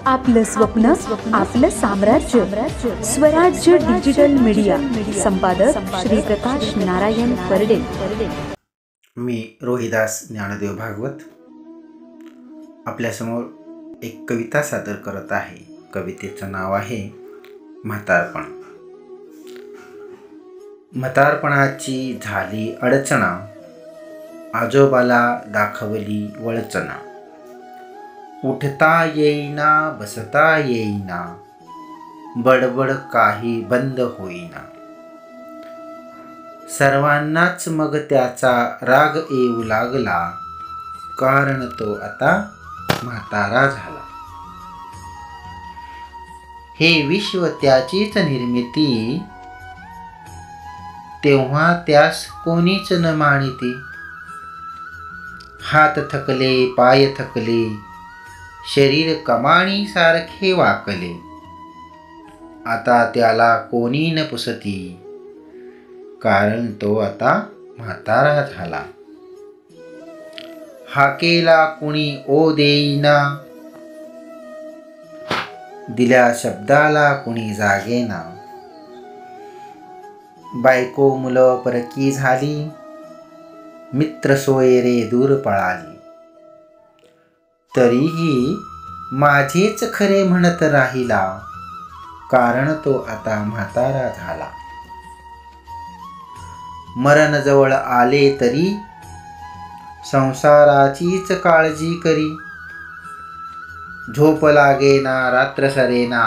आपलं स्वप्न आपलं साम्राज्य स्वराज्य डिजिटल मीडिया संपादक श्री प्रकाश नारायण परडे। मी रोहिदास ज्ञानदेव भागवत आपल्यासमोर एक कविता सादर करत आहे। कवितेचं नाव आहे म्हातारपण। म्हातारपणाची झाली अडचणा, आजोबाला दाखवली वळचणा। उठता येईना बसता येईना, बडबड काही बंद होईना। सर्वांनाच मग त्याचा राग येऊ लागला, कारण तो आता म्हातारा झाला। हे विश्व त्याचीच निर्मिती, तेव्हा त्यास कोणीच न मानिती। हात थकले पाय थकले, शरीर कमानी सारखे वाकले। आता त्याला कोणी न पुसती, कारण तो आता म्हातारा झाला। हाकेला कुणी ओ देईना, दिल्या शब्दाला कुणी जागेना। बायको मुलं परकी झाली, मित्र सोयरे दूर पळाली। तरीही माझेच खरे म्हणत राहिला, कारण तो आता म्हातारा झाला। मरण जवळ आले तरी, संसाराचीच काळजी करी। झोप लागेना रात्र सरेना,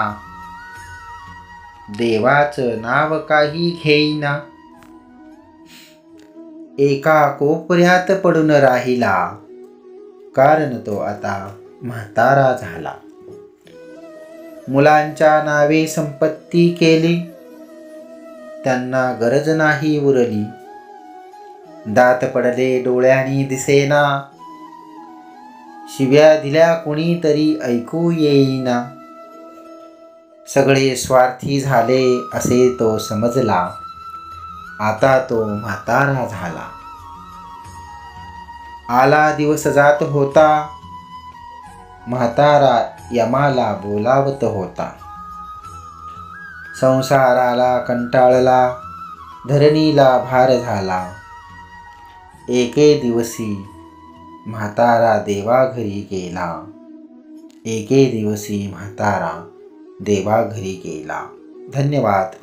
देवाचं नाव काही घेईना। एका कोपऱ्यात पडून राहिला, कारण तो आता म्हातारा झाला। मुलांच्या नावे संपत्ती केली, त्यांना गरज नाही उरली। दात पडले डोळ्यांनी दिसेना, शिव्या दिल्या कुणीतरी ऐकू येईना। सगळे स्वार्थी झाले असे तो समजला, आता तो म्हातारा झाला। आला दिवस जात होता, म्हातारा यमाला बोलावत होता। संसाराला कंटाळला, धरणीला भार झाला। एके दिवशी म्हातारा देवाघरी गेला, एके दिवशी म्हातारा देवाघरी गेला। धन्यवाद।